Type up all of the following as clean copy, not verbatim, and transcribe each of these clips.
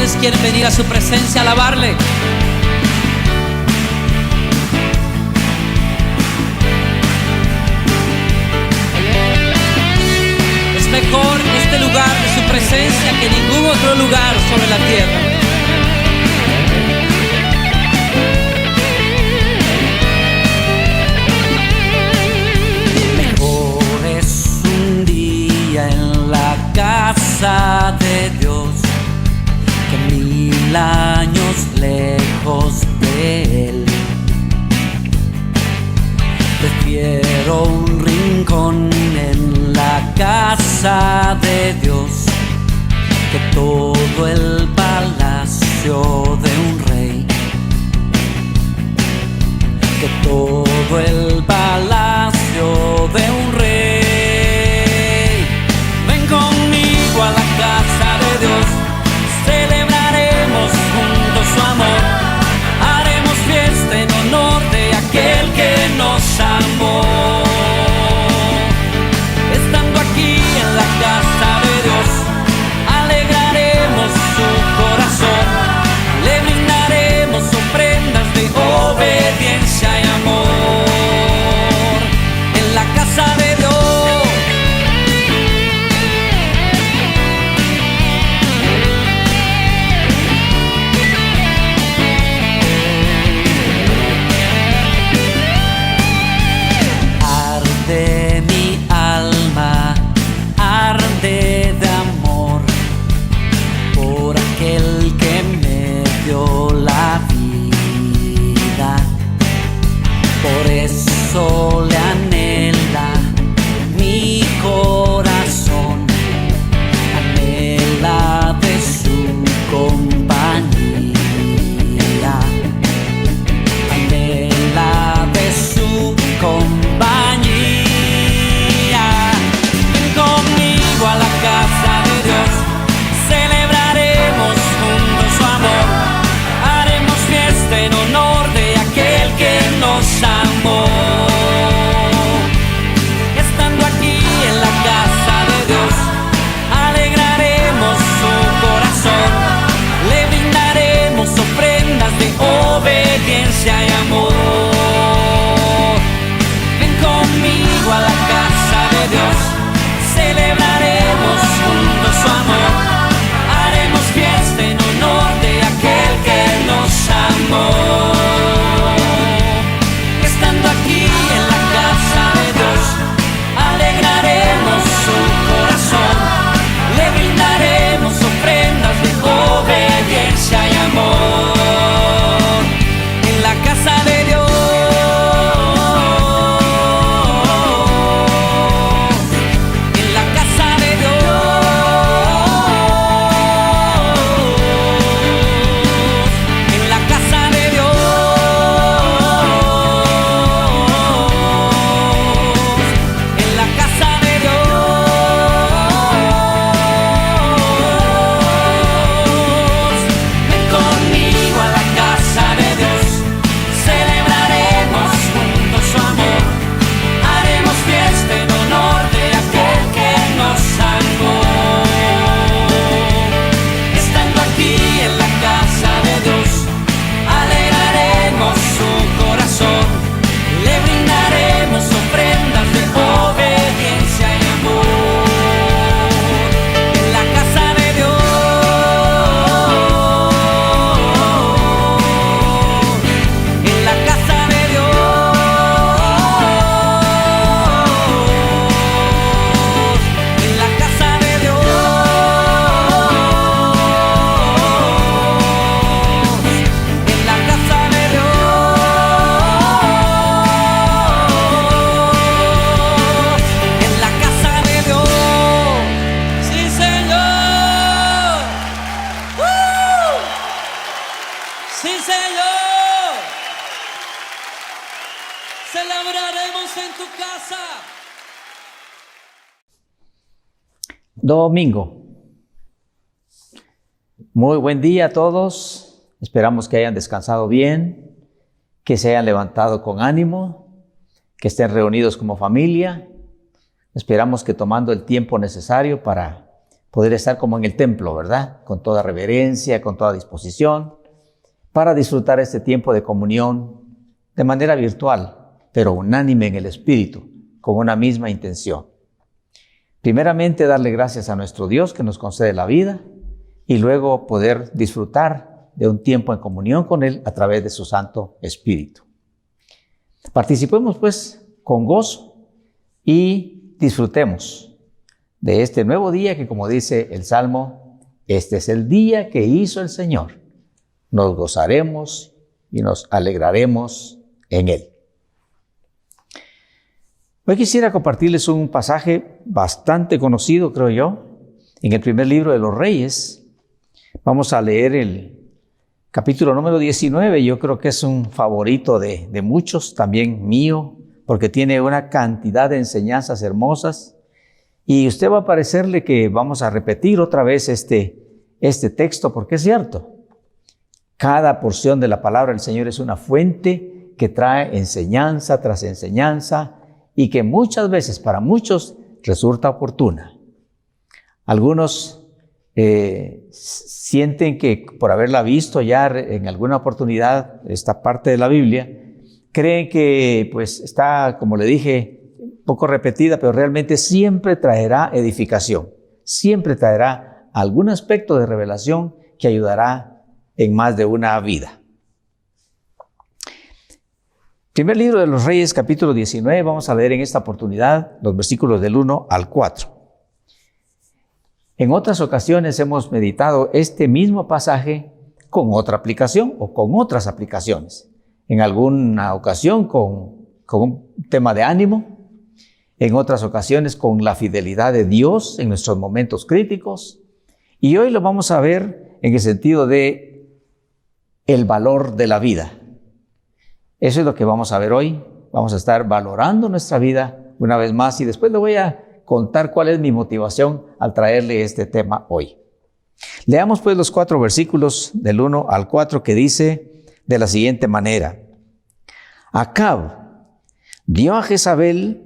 ¿Cuántos quieren venir a su presencia a alabarle? Es mejor este lugar de su presencia que ningún otro lugar sobre la tierra. Mejor es un día en la casa de Dios que 1000 años lejos de Él. Prefiero un rincón en la casa de Dios que todo el palacio de un rey, que todo el palacio de un rey. Ven conmigo a la casa de Dios, celebraremos juntos su amor, haremos fiesta en honor de aquel que nos amó. Estando aquí en la casa de Dios, alegraremos su corazón, le brindaremos ofrendas de obediencia y amor. En la casa de Dios, arde mi alma, arde de amor por aquel que me dio la vida. Por eso le anhela mi corazón, anhela de su compañía, anhela de su compañía. Ven conmigo a la casa de Dios, celebraremos juntos su amor, haremos fiesta en honor de aquel que nos amó. Estando aquí en la casa de Dios, alegraremos su corazón, le brindaremos ofrendas de obediencia y amor. Ven conmigo a la casa de Dios, celebraremos juntos su amor, haremos fiesta en honor de aquel que nos amó. Estando aquí en la casa de Dios, alegraremos su corazón, le brindaremos ofrendas de obediencia y amor. En la casa de Dios, en la casa de Dios, en la casa de Dios, en la casa de Dios, ven conmigo a la casa de Dios, celebraremos juntos su amor, haremos fiesta en honor de aquel que nos salvó. Estando aquí en la casa de Dios, alegraremos su corazón, le brindaremos ofrendas de obediencia y amor. En la casa de Dios, en la casa de Dios, en la casa de Dios, en la casa de Dios, en la casa de Dios. Sí, Señor. Sí, Señor. Celebraremos en tu casa. Domingo. Muy buen día a todos. Esperamos que hayan descansado bien, que se hayan levantado con ánimo, que estén reunidos como familia. Esperamos que tomando el tiempo necesario para poder estar como en el templo, ¿verdad? Con toda reverencia, con toda disposición, para disfrutar este tiempo de comunión de manera virtual, pero unánime en el Espíritu, con una misma intención. Primeramente, darle gracias a nuestro Dios que nos concede la vida y luego poder disfrutar de un tiempo en comunión con Él a través de su Santo Espíritu. Participemos pues con gozo y disfrutemos de este nuevo día que, como dice el Salmo, este es el día que hizo el Señor. Nos gozaremos y nos alegraremos en Él. Hoy quisiera compartirles un pasaje bastante conocido, creo yo, en el primer libro de los Reyes. Vamos a leer el capítulo número 19. Yo creo que es un favorito de muchos, también mío, porque tiene una cantidad de enseñanzas hermosas. Y usted va a parecerle que vamos a repetir otra vez este texto, porque es cierto. Cada porción de la palabra del Señor es una fuente que trae enseñanza tras enseñanza y que muchas veces para muchos resulta oportuna. Algunos sienten que por haberla visto ya en alguna oportunidad, esta parte de la Biblia, creen que pues está, como le dije, un poco repetida, pero realmente siempre traerá edificación, siempre traerá algún aspecto de revelación que ayudará en más de una vida. Primer libro de los Reyes, capítulo 19, vamos a leer en esta oportunidad los versículos del 1 al 4. En otras ocasiones hemos meditado este mismo pasaje con otra aplicación o con otras aplicaciones. En alguna ocasión con un tema de ánimo, en otras ocasiones con la fidelidad de Dios en nuestros momentos críticos, y hoy lo vamos a ver en el sentido de el valor de la vida. Eso es lo que vamos a ver hoy. Vamos a estar valorando nuestra vida una vez más y después le voy a contar cuál es mi motivación al traerle este tema hoy. Leamos pues los 4 versículos del 1 al 4 que dice de la siguiente manera. Acab dio a Jezabel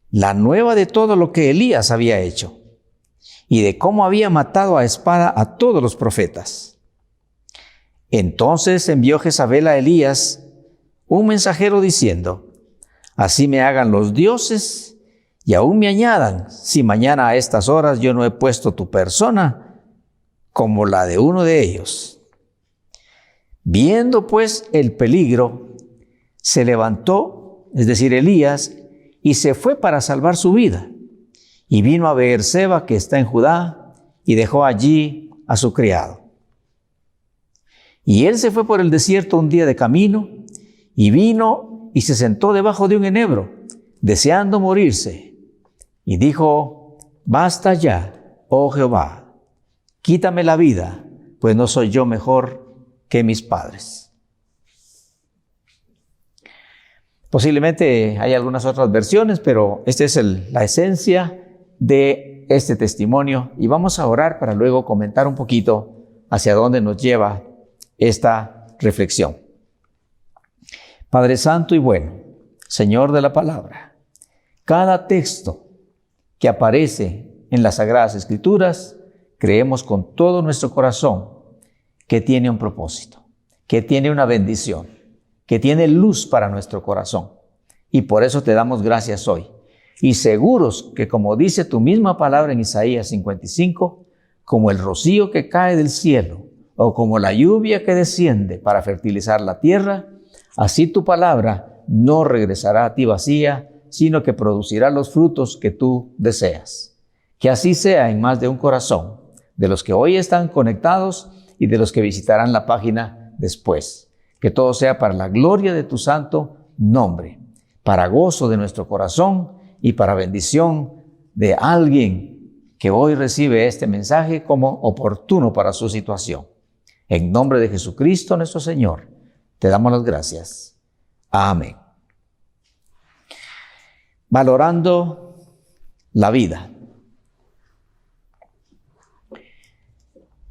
la nueva de todo lo que Elías había hecho y de cómo había matado a espada a todos los profetas. Entonces envió Jezabel a Elías un mensajero diciendo, así me hagan los dioses y aún me añadan, si mañana a estas horas yo no he puesto tu persona como la de uno de ellos. Viendo pues el peligro, se levantó, es decir, Elías, y se fue para salvar su vida. Y vino a Beerseba, que está en Judá, y dejó allí a su criado. Y él se fue por el desierto un día de camino, y vino y se sentó debajo de un enebro, deseando morirse. Y dijo, basta ya, oh Jehová, quítame la vida, pues no soy yo mejor que mis padres. Posiblemente hay algunas otras versiones, pero esta es la esencia de este testimonio. Y vamos a orar para luego comentar un poquito hacia dónde nos lleva esta reflexión. Padre Santo y bueno, Señor de la palabra, cada texto que aparece en las Sagradas Escrituras, creemos con todo nuestro corazón que tiene un propósito, que tiene una bendición, que tiene luz para nuestro corazón. Y por eso te damos gracias hoy. Y seguros que, como dice tu misma palabra en Isaías 55, como el rocío que cae del cielo o como la lluvia que desciende para fertilizar la tierra, así tu palabra no regresará a ti vacía, sino que producirá los frutos que tú deseas. Que así sea en más de un corazón, de los que hoy están conectados y de los que visitarán la página después. Que todo sea para la gloria de tu santo nombre, para gozo de nuestro corazón y para bendición de alguien que hoy recibe este mensaje como oportuno para su situación. En nombre de Jesucristo nuestro Señor, te damos las gracias. Amén. Valorando la vida.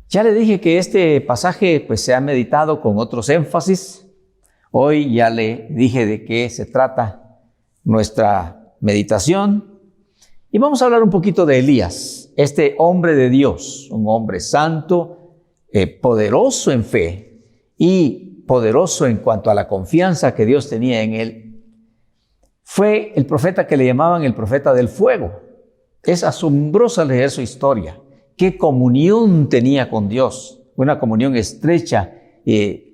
Ya le dije que este pasaje pues se ha meditado con otros énfasis. Hoy ya le dije de qué se trata nuestra meditación. Y vamos a hablar un poquito de Elías. este hombre de Dios, un hombre santo, poderoso en fe y poderoso en cuanto a la confianza que Dios tenía en él, fue el profeta que le llamaban el profeta del fuego. Es asombroso leer su historia. Qué comunión tenía con Dios, una comunión estrecha,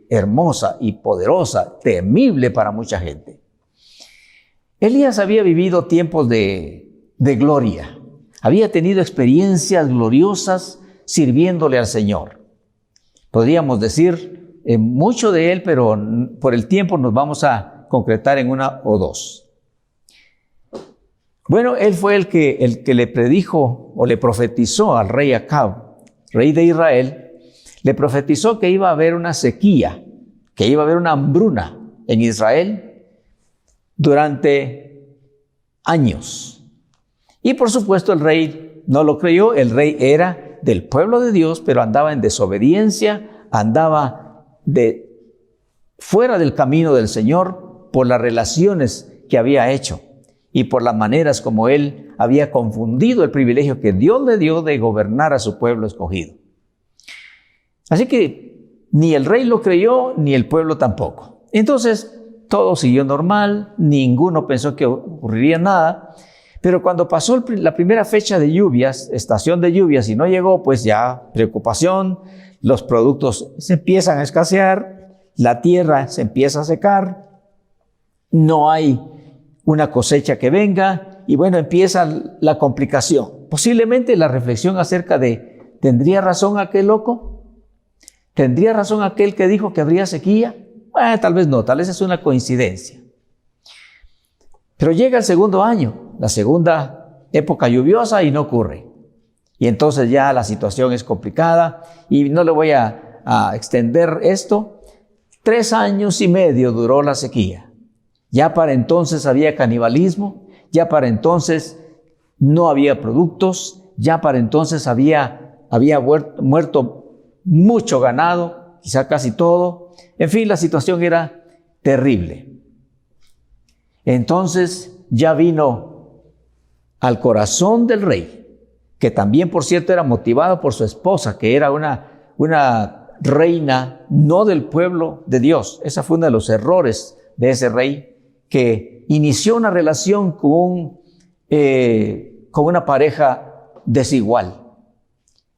hermosa y poderosa, temible para mucha gente. Elías había vivido tiempos de gloria, había tenido experiencias gloriosas sirviéndole al Señor. Podríamos decir mucho de él, pero por el tiempo nos vamos a concretar en una o dos. Bueno, él fue el que le predijo o le profetizó al rey Acab, rey de Israel, le profetizó que iba a haber una sequía, que iba a haber una hambruna en Israel durante años. Y por supuesto el rey no lo creyó. El rey era del pueblo de Dios, pero andaba en desobediencia, andaba fuera del camino del Señor por las relaciones que había hecho y por las maneras como él había confundido el privilegio que Dios le dio de gobernar a su pueblo escogido. Así que ni el rey lo creyó, ni el pueblo tampoco. Entonces, todo siguió normal, ninguno pensó que ocurriría nada, pero cuando pasó la primera fecha de lluvias, estación de lluvias, y no llegó, pues ya preocupación, los productos se empiezan a escasear, la tierra se empieza a secar, no hay una cosecha que venga, y bueno, empieza la complicación. Posiblemente la reflexión acerca de, ¿tendría razón aquel loco? ¿Tendría razón aquel que dijo que habría sequía? Tal vez no, tal vez es una coincidencia. Pero llega el segundo año, la segunda época lluviosa y no ocurre. Y entonces ya la situación es complicada y no le voy a extender esto. 3 años y medio duró la sequía. Ya para entonces había canibalismo, ya para entonces no había productos, ya para entonces había muerto mucho ganado, quizá casi todo. En fin, la situación era terrible. Entonces ya vino al corazón del rey, que también, por cierto, era motivado por su esposa, que era una reina no del pueblo de Dios. Ese fue uno de los errores de ese rey, que inició una relación con una pareja desigual.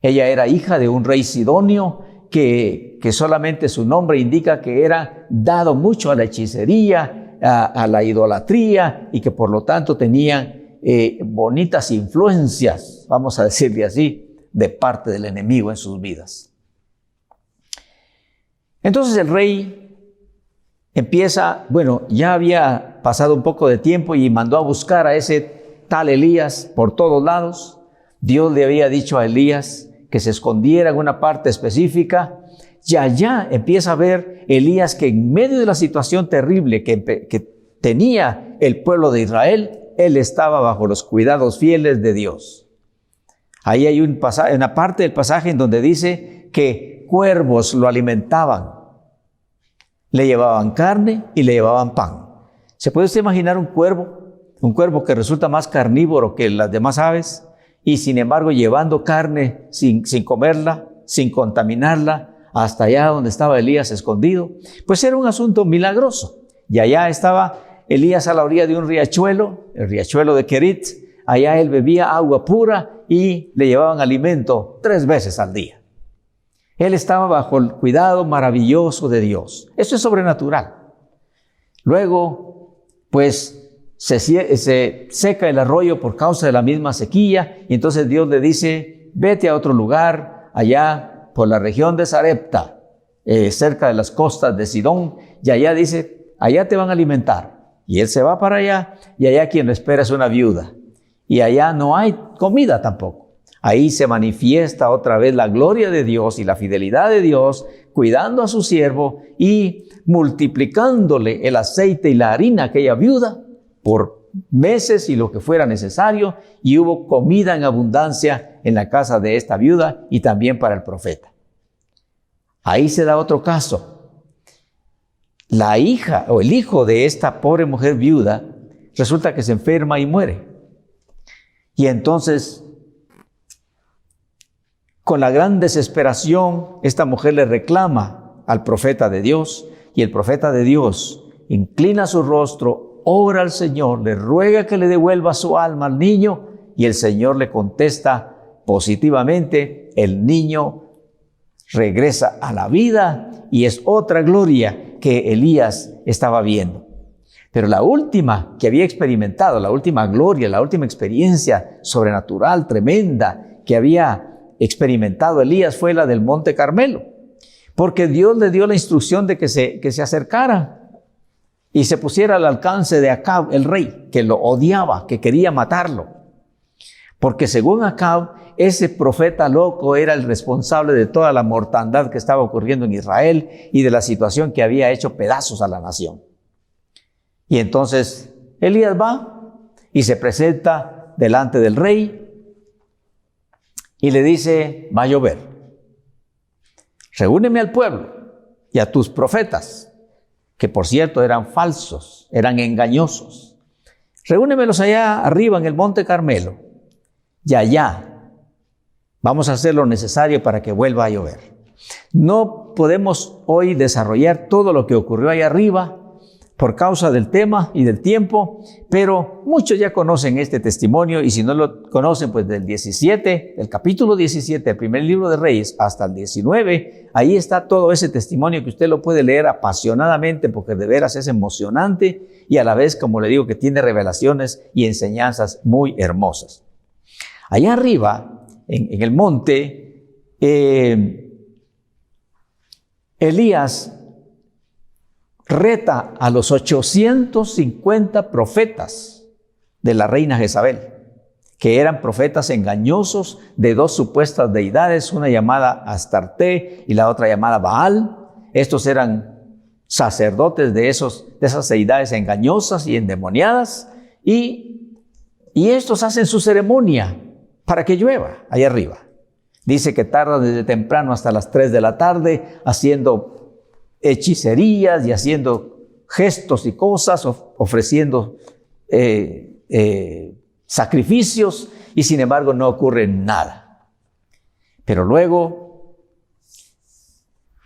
Ella era hija de un rey sidonio que solamente su nombre indica que era dado mucho a la hechicería, a la idolatría, y que por lo tanto tenían bonitas influencias, vamos a decirle así, de parte del enemigo en sus vidas. Entonces el rey empieza, ya había pasado un poco de tiempo y mandó a buscar a ese tal Elías por todos lados. Dios le había dicho a Elías que se escondiera en una parte específica, y allá empieza a ver Elías que en medio de la situación terrible que tenía el pueblo de Israel, él estaba bajo los cuidados fieles de Dios. Ahí hay una parte del pasaje en donde dice que cuervos lo alimentaban, le llevaban carne y le llevaban pan. ¿Se puede usted imaginar un cuervo que resulta más carnívoro que las demás aves? Y sin embargo llevando carne sin comerla, sin contaminarla, hasta allá donde estaba Elías escondido. Pues era un asunto milagroso. Y allá estaba Elías a la orilla de un riachuelo, el riachuelo de Kerit. Allá él bebía agua pura y le llevaban alimento 3 veces al día. Él estaba bajo el cuidado maravilloso de Dios. Eso es sobrenatural. Luego, pues, se seca el arroyo por causa de la misma sequía, y entonces Dios le dice, vete a otro lugar, allá por la región de Sarepta, cerca de las costas de Sidón, y allá dice, allá te van a alimentar. Y él se va para allá, y allá quien lo espera es una viuda, y allá no hay comida tampoco. Ahí se manifiesta otra vez la gloria de Dios y la fidelidad de Dios, cuidando a su siervo y multiplicándole el aceite y la harina a aquella viuda por meses y lo que fuera necesario, y hubo comida en abundancia en la casa de esta viuda y también para el profeta. Ahí se da otro caso. La hija o el hijo de esta pobre mujer viuda resulta que se enferma y muere. Y entonces Con la gran desesperación, esta mujer le reclama al profeta de Dios, y el profeta de Dios inclina su rostro, ora al Señor, le ruega que le devuelva su alma al niño, y el Señor le contesta positivamente. El niño regresa a la vida y es otra gloria que Elías estaba viendo. Pero la última que había experimentado, la última gloria, la última experiencia sobrenatural, tremenda, que había experimentado Elías fue la del Monte Carmelo, porque Dios le dio la instrucción de que se acercara y se pusiera al alcance de Acab, el rey, que lo odiaba, que quería matarlo. Porque según Acab, ese profeta loco era el responsable de toda la mortandad que estaba ocurriendo en Israel y de la situación que había hecho pedazos a la nación. Y entonces Elías va y se presenta delante del rey y le dice: va a llover. Reúneme al pueblo y a tus profetas, que por cierto eran falsos, eran engañosos. Reúnemelos allá arriba en el Monte Carmelo. Y allá vamos a hacer lo necesario para que vuelva a llover. No podemos hoy desarrollar todo lo que ocurrió allá arriba por causa del tema y del tiempo, pero muchos ya conocen este testimonio, y si no lo conocen, pues del capítulo 17, del primer libro de Reyes, hasta el 19, ahí está todo ese testimonio que usted lo puede leer apasionadamente, porque de veras es emocionante y a la vez, como le digo, que tiene revelaciones y enseñanzas muy hermosas. Allá arriba, en el monte, Elías reta a los 850 profetas de la reina Jezabel, que eran profetas engañosos de dos supuestas deidades, una llamada Astarte y la otra llamada Baal. Estos eran sacerdotes de esas deidades engañosas y endemoniadas, y estos hacen su ceremonia para que llueva allá arriba. Dice que tardan desde temprano hasta las 3 de la tarde haciendo hechicerías y haciendo gestos y cosas, ofreciendo sacrificios, y sin embargo no ocurre nada. Pero luego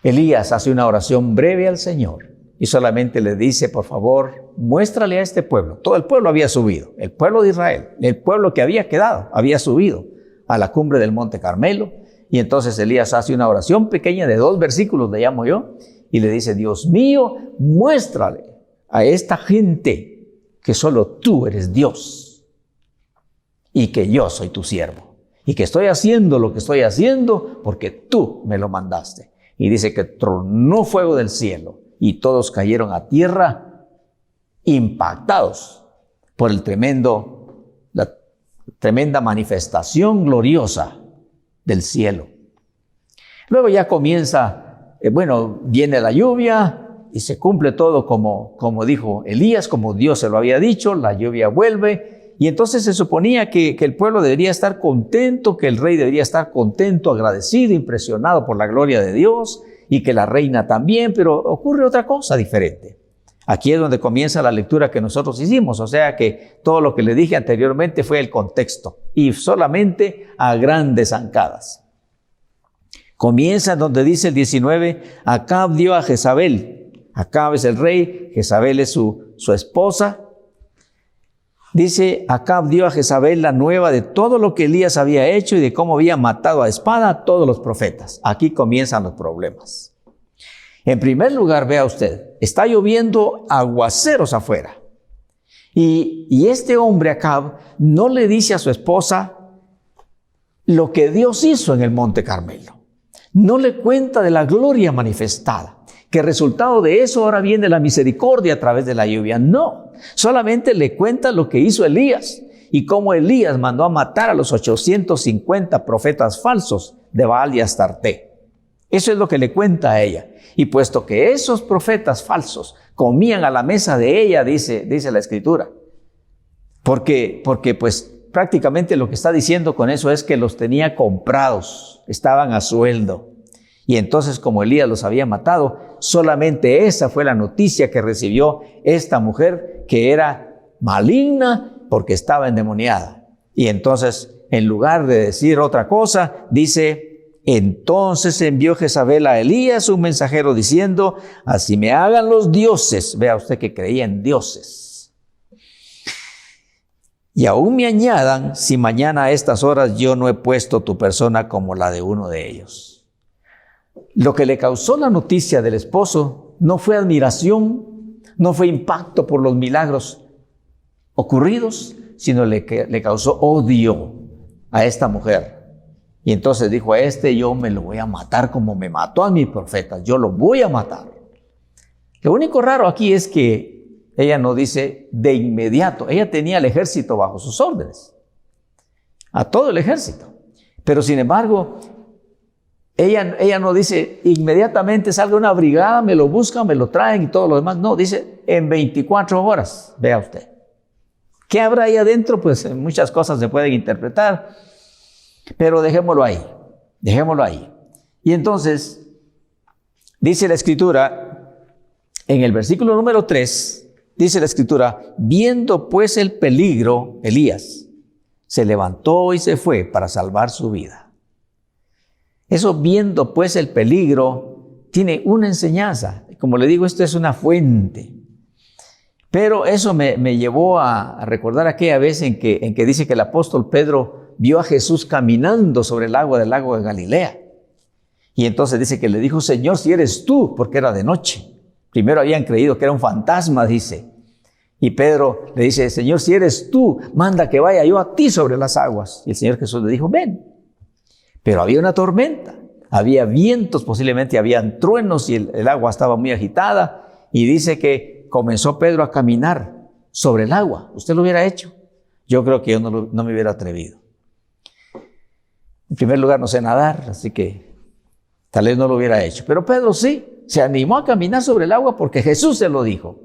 Elías hace una oración breve al Señor y solamente le dice: por favor, muéstrale a este pueblo. Todo el pueblo había subido, el pueblo de Israel, el pueblo que había quedado, había subido a la cumbre del Monte Carmelo. Y entonces Elías hace una oración pequeña de 2 versículos, le llamo yo, y le dice: Dios mío, muéstrale a esta gente que solo tú eres Dios y que yo soy tu siervo y que estoy haciendo lo que estoy haciendo porque tú me lo mandaste. Y dice que tronó fuego del cielo y todos cayeron a tierra impactados por la tremenda manifestación gloriosa del cielo. Luego ya comienza, viene la lluvia y se cumple todo como dijo Elías, como Dios se lo había dicho. La lluvia vuelve, y entonces se suponía que el pueblo debería estar contento, que el rey debería estar contento, agradecido, impresionado por la gloria de Dios, y que la reina también, pero ocurre otra cosa diferente. Aquí es donde comienza la lectura que nosotros hicimos, o sea que todo lo que le dije anteriormente fue el contexto, y solamente a grandes zancadas. Comienza donde dice el 19, Acab dio a Jezabel. Acab es el rey, Jezabel es su esposa. Dice: Acab dio a Jezabel la nueva de todo lo que Elías había hecho y de cómo había matado a espada a todos los profetas. Aquí comienzan los problemas. En primer lugar, vea usted, está lloviendo aguaceros afuera. Y este hombre Acab no le dice a su esposa lo que Dios hizo en el Monte Carmelo. No le cuenta de la gloria manifestada, que resultado de eso ahora viene la misericordia a través de la lluvia. No, solamente le cuenta lo que hizo Elías y cómo Elías mandó a matar a los 850 profetas falsos de Baal y Astarte. Eso es lo que le cuenta a ella. Y puesto que esos profetas falsos comían a la mesa de ella, dice la Escritura, porque pues prácticamente lo que está diciendo con eso es que los tenía comprados, estaban a sueldo. Y entonces, como Elías los había matado, solamente esa fue la noticia que recibió esta mujer, que era maligna porque estaba endemoniada. Y entonces, en lugar de decir otra cosa, dice Entonces envió Jezabel a Elías, un mensajero, diciendo: así me hagan los dioses. Vea usted que creía en dioses. Y aún me añadan, si mañana a estas horas yo no he puesto tu persona como la de uno de ellos. Lo que le causó la noticia del esposo no fue admiración, no fue impacto por los milagros ocurridos, sino le causó odio a esta mujer. Y entonces dijo: a este yo me lo voy a matar como me mató a mis profetas, yo lo voy a matar. Lo único raro aquí es que ella no dice de inmediato. Ella tenía el ejército bajo sus órdenes, a todo el ejército. Pero sin embargo, ella no dice inmediatamente salga una brigada, me lo buscan, me lo traen y todo lo demás. No, dice en 24 horas, vea usted. ¿Qué habrá ahí adentro? Pues muchas cosas se pueden interpretar, pero dejémoslo ahí, dejémoslo ahí. Y entonces, dice la Escritura, en el versículo número 3, dice la Escritura: viendo pues el peligro, Elías se levantó y se fue para salvar su vida. Eso, viendo pues el peligro, tiene una enseñanza. Como le digo, esto es una fuente. Pero eso me llevó a recordar aquella vez en que dice que el apóstol Pedro vio a Jesús caminando sobre el agua del lago de Galilea. Y entonces dice que le dijo: Señor, si eres tú, porque era de noche. Primero habían creído que era un fantasma, dice. Y Pedro le dice: Señor, si eres tú, manda que vaya yo a ti sobre las aguas. Y el Señor Jesús le dijo: ven. Pero había una tormenta, había vientos, posiblemente habían truenos y el agua estaba muy agitada. Y dice que comenzó Pedro a caminar sobre el agua. ¿Usted lo hubiera hecho? Yo creo que yo no me hubiera atrevido. En primer lugar, no sé nadar, así que tal vez no lo hubiera hecho. Pero Pedro sí, se animó a caminar sobre el agua porque Jesús se lo dijo.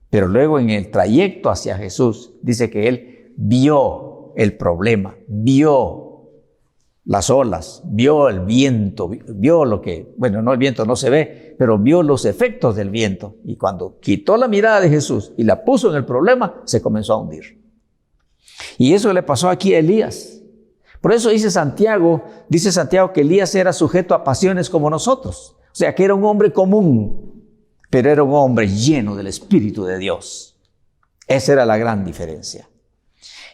Pero luego en el trayecto hacia Jesús, dice que él vio el problema, vio las olas, vio el viento, vio lo que, bueno, no, el viento no se ve, pero vio los efectos del viento. Y cuando quitó la mirada de Jesús y la puso en el problema, se comenzó a hundir. Y eso le pasó aquí a Elías. Por eso dice Santiago que Elías era sujeto a pasiones como nosotros. O sea, que era un hombre común, pero era un hombre lleno del Espíritu de Dios. Esa era la gran diferencia.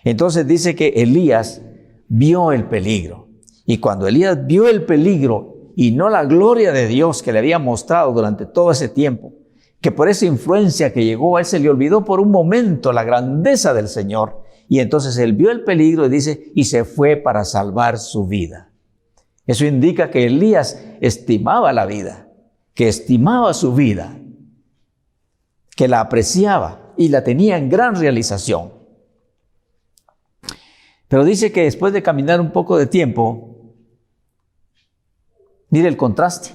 Entonces dice que Elías vio el peligro. Y cuando Elías vio el peligro y no la gloria de Dios que le había mostrado durante todo ese tiempo, que por esa influencia que llegó a él se le olvidó por un momento la grandeza del Señor. Y entonces él vio el peligro y dice, y se fue para salvar su vida. Eso indica que Elías estimaba la vida, que estimaba su vida, que la apreciaba y la tenía en gran realización. Pero dice que después de caminar un poco de tiempo, mire el contraste.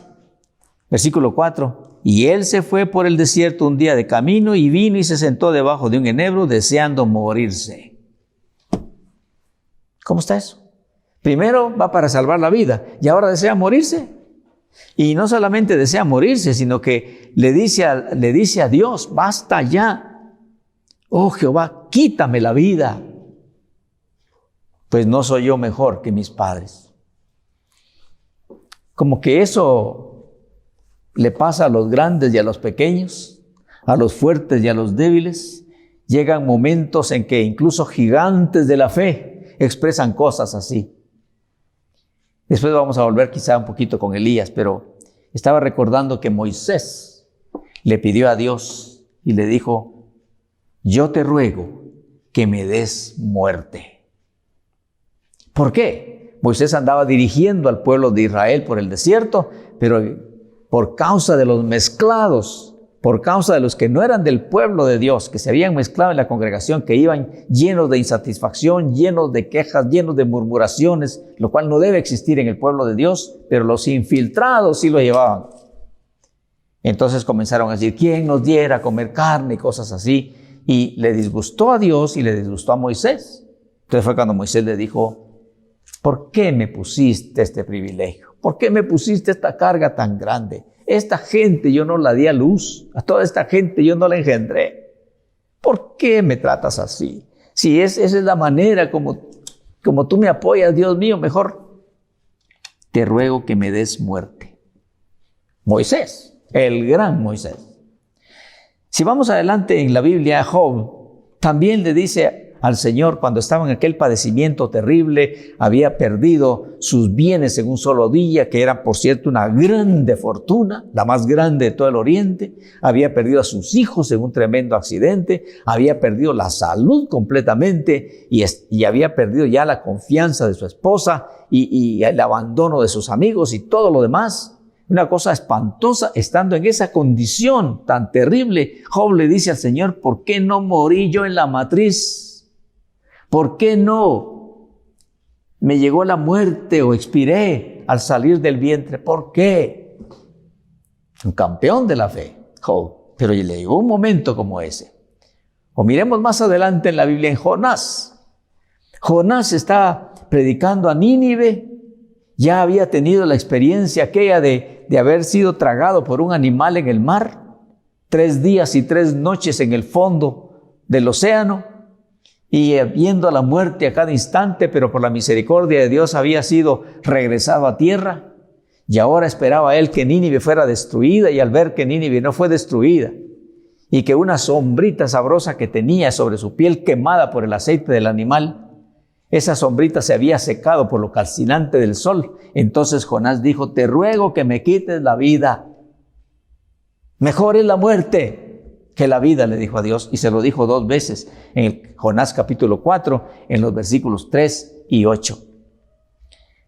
Versículo 4. Y él se fue por el desierto un día de camino y vino y se sentó debajo de un enebro deseando morirse. ¿Cómo está eso? Primero va para salvar la vida y ahora desea morirse. Y no solamente desea morirse, sino que le dice a Dios: basta ya. Oh Jehová, quítame la vida, pues no soy yo mejor que mis padres. Como que eso le pasa a los grandes y a los pequeños, a los fuertes y a los débiles. Llegan momentos en que incluso gigantes de la fe expresan cosas así. Después vamos a volver quizá un poquito con Elías, pero estaba recordando que Moisés le pidió a Dios y le dijo: yo te ruego que me des muerte. ¿Por qué? Moisés andaba dirigiendo al pueblo de Israel por el desierto, pero por causa de los mezclados, por causa de los que no eran del pueblo de Dios, que se habían mezclado en la congregación, que iban llenos de insatisfacción, llenos de quejas, llenos de murmuraciones, lo cual no debe existir en el pueblo de Dios, pero los infiltrados sí lo llevaban. Entonces comenzaron a decir: ¿quién nos diera a comer carne? Y cosas así. Y le disgustó a Dios y le disgustó a Moisés. Entonces fue cuando Moisés le dijo: ¿por qué me pusiste este privilegio? ¿Por qué me pusiste esta carga tan grande? Esta gente yo no la di a luz, a toda esta gente yo no la engendré. ¿Por qué me tratas así? Si esa es la manera como tú me apoyas, Dios mío, mejor te ruego que me des muerte. Moisés, el gran Moisés. Si vamos adelante en la Biblia, Job también le dice al Señor, cuando estaba en aquel padecimiento terrible, había perdido sus bienes en un solo día, que era, por cierto, una grande fortuna, la más grande de todo el Oriente. Había perdido a sus hijos en un tremendo accidente, había perdido la salud completamente y había perdido ya la confianza de su esposa y el abandono de sus amigos y todo lo demás. Una cosa espantosa. Estando en esa condición tan terrible, Job le dice al Señor, ¿por qué no morí yo en la matriz? ¿Por qué no me llegó la muerte o expiré al salir del vientre? ¿Por qué? Un campeón de la fe, Job. Pero le llegó un momento como ese. O miremos más adelante en la Biblia en Jonás. Jonás está predicando a Nínive. Ya había tenido la experiencia aquella de haber sido tragado por un animal en el mar. 3 días y 3 noches en el fondo del océano. Y viendo a la muerte a cada instante, pero por la misericordia de Dios había sido regresado a tierra. Y ahora esperaba él que Nínive fuera destruida, y al ver que Nínive no fue destruida, y que una sombrita sabrosa que tenía sobre su piel quemada por el aceite del animal, esa sombrita se había secado por lo calcinante del sol. Entonces Jonás dijo, te ruego que me quites la vida. Mejor es la muerte que la vida, le dijo a Dios, y se lo dijo 2 veces en Jonás capítulo 4, en los versículos 3 y 8.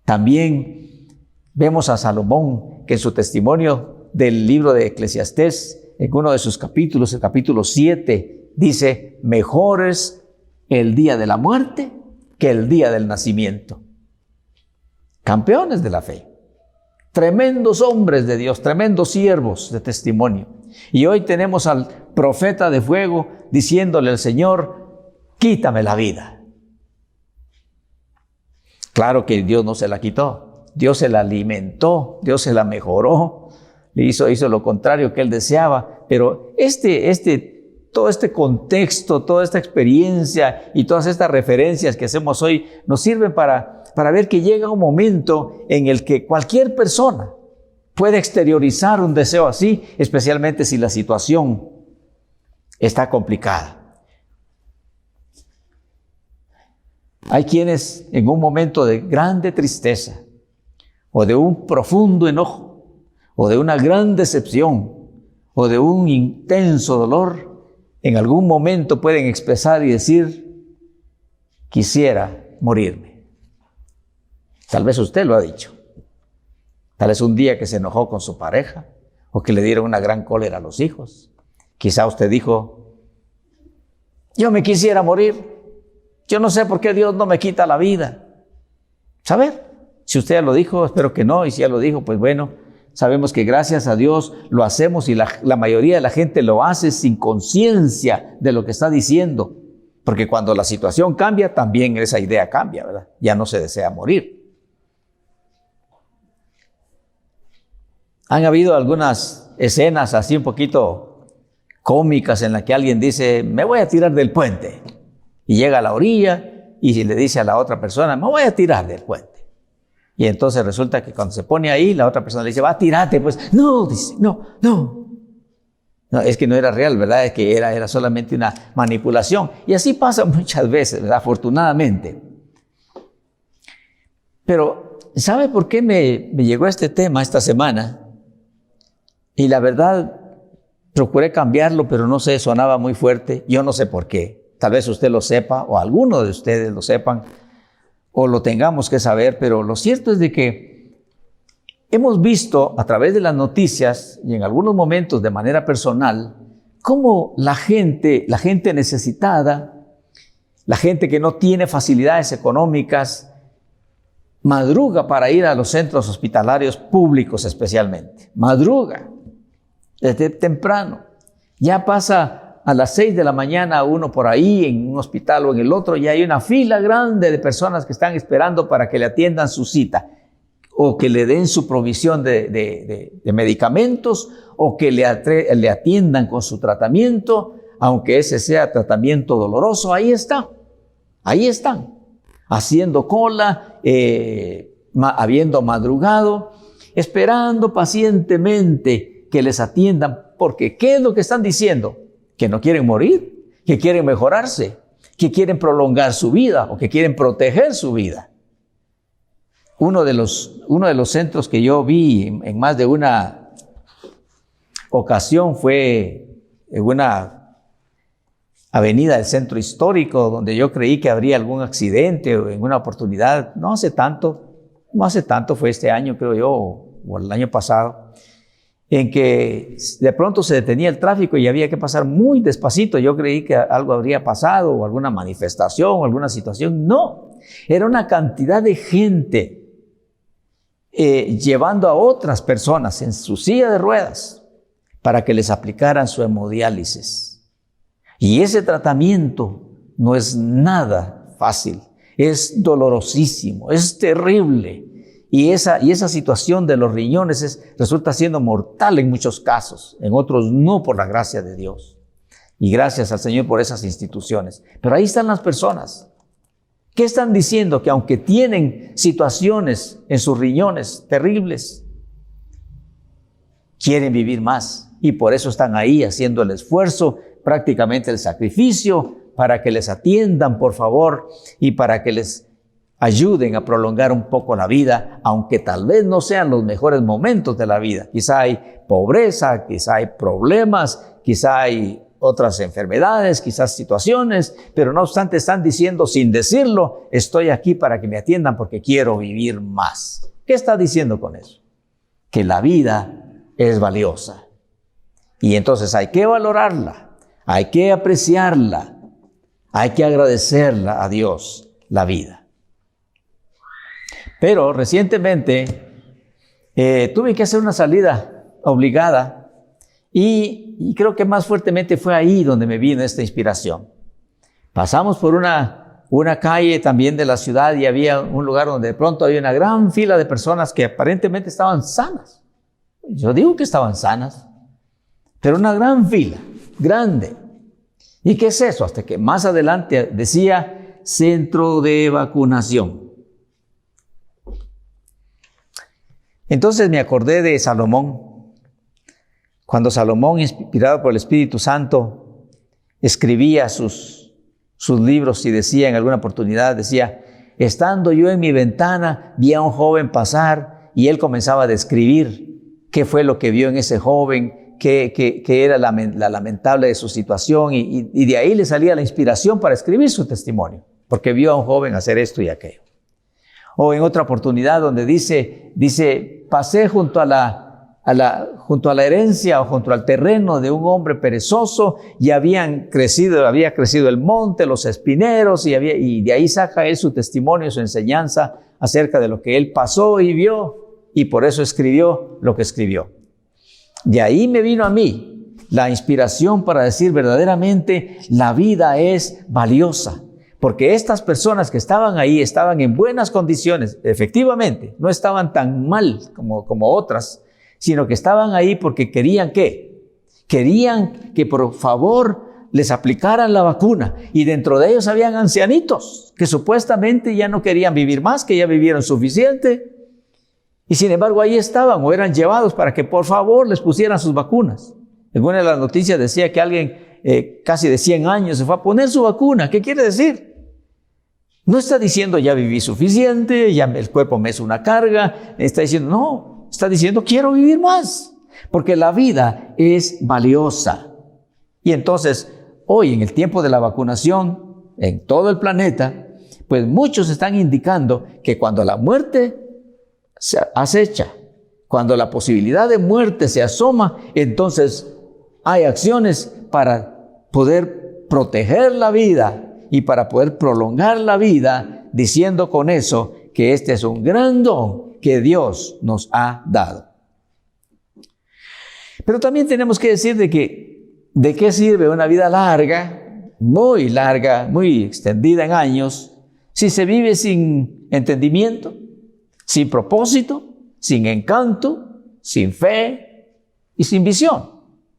También vemos a Salomón, que en su testimonio del libro de Eclesiastés, en uno de sus capítulos, el capítulo 7, dice, mejor es el día de la muerte que el día del nacimiento. Campeones de la fe. Tremendos hombres de Dios, tremendos siervos de testimonio. Y hoy tenemos al profeta de fuego diciéndole al Señor, quítame la vida. Claro que Dios no se la quitó, Dios se la alimentó, Dios se la mejoró, le hizo lo contrario que él deseaba. Pero todo este contexto, toda esta experiencia y todas estas referencias que hacemos hoy nos sirven para ver que llega un momento en el que cualquier persona puede exteriorizar un deseo así, especialmente si la situación está complicada. Hay quienes en un momento de grande tristeza, o de un profundo enojo, o de una gran decepción, o de un intenso dolor, en algún momento pueden expresar y decir, quisiera morirme. Tal vez usted lo ha dicho. Tal vez un día que se enojó con su pareja o que le dieron una gran cólera a los hijos. Quizá usted dijo, yo me quisiera morir. Yo no sé por qué Dios no me quita la vida. ¿Sabe? Si usted ya lo dijo, espero que no. Y si ya lo dijo, pues bueno, sabemos que gracias a Dios lo hacemos y la mayoría de la gente lo hace sin conciencia de lo que está diciendo. Porque cuando la situación cambia, también esa idea cambia, ¿verdad? Ya no se desea morir. Han habido algunas escenas así un poquito cómicas en las que alguien dice, me voy a tirar del puente. Y llega a la orilla y le dice a la otra persona, me voy a tirar del puente. Y entonces resulta que cuando se pone ahí, la otra persona le dice, va, tírate. Pues no, dice, no. No, es que no era real, ¿verdad? Es que era solamente una manipulación. Y así pasa muchas veces, ¿verdad? Afortunadamente. Pero, ¿sabe por qué me llegó este tema esta semana? Y la verdad, procuré cambiarlo, pero no sé, sonaba muy fuerte. Yo no sé por qué. Tal vez usted lo sepa, o alguno de ustedes lo sepan, o lo tengamos que saber, pero lo cierto es de que hemos visto a través de las noticias, y en algunos momentos de manera personal, cómo la gente necesitada, la gente que no tiene facilidades económicas, madruga para ir a los centros hospitalarios públicos especialmente. Madruga. Desde temprano. Ya pasa a las 6 de la mañana uno por ahí en un hospital o en el otro y hay una fila grande de personas que están esperando para que le atiendan su cita o que le den su provisión de medicamentos o que le atiendan con su tratamiento, aunque ese sea tratamiento doloroso. Ahí están haciendo cola, habiendo madrugado, esperando pacientemente que les atiendan, porque ¿qué es lo que están diciendo? Que no quieren morir, que quieren mejorarse, que quieren prolongar su vida o que quieren proteger su vida. Uno de los centros que yo vi en más de una ocasión fue en una avenida del centro histórico, donde yo creí que habría algún accidente o en una oportunidad, no hace tanto, fue este año creo yo, o el año pasado, en que de pronto se detenía el tráfico y había que pasar muy despacito. Yo creí que algo habría pasado o alguna manifestación o alguna situación. No, era una cantidad de gente llevando a otras personas en su silla de ruedas para que les aplicaran su hemodiálisis. Y ese tratamiento no es nada fácil, es dolorosísimo, es terrible. Y esa situación de los riñones resulta siendo mortal en muchos casos, en otros no, por la gracia de Dios. Y gracias al Señor por esas instituciones. Pero ahí están las personas. ¿Qué están diciendo? Que aunque tienen situaciones en sus riñones terribles, quieren vivir más. Y por eso están ahí haciendo el esfuerzo, prácticamente el sacrificio, para que les atiendan, por favor, y para que les ayuden a prolongar un poco la vida, aunque tal vez no sean los mejores momentos de la vida. Quizá hay pobreza, quizá hay problemas, quizá hay otras enfermedades, quizás situaciones, pero no obstante están diciendo sin decirlo, estoy aquí para que me atiendan porque quiero vivir más. ¿Qué está diciendo con eso? Que la vida es valiosa. Y entonces hay que valorarla, hay que apreciarla, hay que agradecerla a Dios, la vida. Pero recientemente tuve que hacer una salida obligada y creo que más fuertemente fue ahí donde me vino esta inspiración. Pasamos por una calle también de la ciudad y había un lugar donde de pronto había una gran fila de personas que aparentemente estaban sanas. Yo digo que estaban sanas, pero una gran fila, grande. ¿Y qué es eso? Hasta que más adelante decía centro de vacunación. Entonces me acordé de Salomón, cuando Salomón, inspirado por el Espíritu Santo, escribía sus libros y decía en alguna oportunidad, decía, estando yo en mi ventana, vi a un joven pasar y él comenzaba a describir qué fue lo que vio en ese joven, qué era la lamentable de su situación y de ahí le salía la inspiración para escribir su testimonio, porque vio a un joven hacer esto y aquello. O en otra oportunidad donde dice, pasé junto a la herencia o junto al terreno de un hombre perezoso y había crecido el monte, los espineros y de ahí saca él su testimonio, su enseñanza acerca de lo que él pasó y vio y por eso escribió lo que escribió. De ahí me vino a mí la inspiración para decir verdaderamente la vida es valiosa. Porque estas personas que estaban ahí estaban en buenas condiciones, efectivamente, no estaban tan mal como otras, sino que estaban ahí porque querían ¿qué? Querían que por favor les aplicaran la vacuna. Y dentro de ellos habían ancianitos que supuestamente ya no querían vivir más, que ya vivieron suficiente. Y sin embargo ahí estaban o eran llevados para que por favor les pusieran sus vacunas. En una de las noticias decía que alguien casi de 100 años se fue a poner su vacuna. ¿Qué quiere decir? No está diciendo ya viví suficiente, ya el cuerpo me es una carga, está diciendo no, está diciendo quiero vivir más, porque la vida es valiosa. Y entonces hoy en el tiempo de la vacunación en todo el planeta, pues muchos están indicando que cuando la muerte se acecha, cuando la posibilidad de muerte se asoma, entonces hay acciones para poder proteger la vida y para poder prolongar la vida, diciendo con eso que este es un gran don que Dios nos ha dado. Pero también tenemos que decir de qué sirve una vida larga, muy extendida en años, si se vive sin entendimiento, sin propósito, sin encanto, sin fe y sin visión.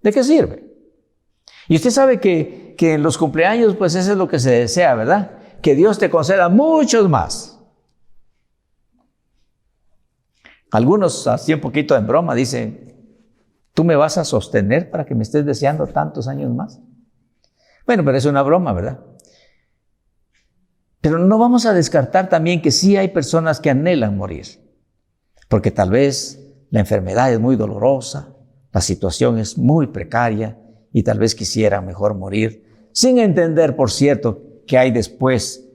¿De qué sirve? Y usted sabe que en los cumpleaños, pues eso es lo que se desea, ¿verdad? Que Dios te conceda muchos más. Algunos, así un poquito en broma, dicen, ¿tú me vas a sostener para que me estés deseando tantos años más? Bueno, pero es una broma, ¿verdad? Pero no vamos a descartar también que sí hay personas que anhelan morir, porque tal vez la enfermedad es muy dolorosa, la situación es muy precaria y tal vez quisieran mejor morir, sin entender, por cierto, qué hay después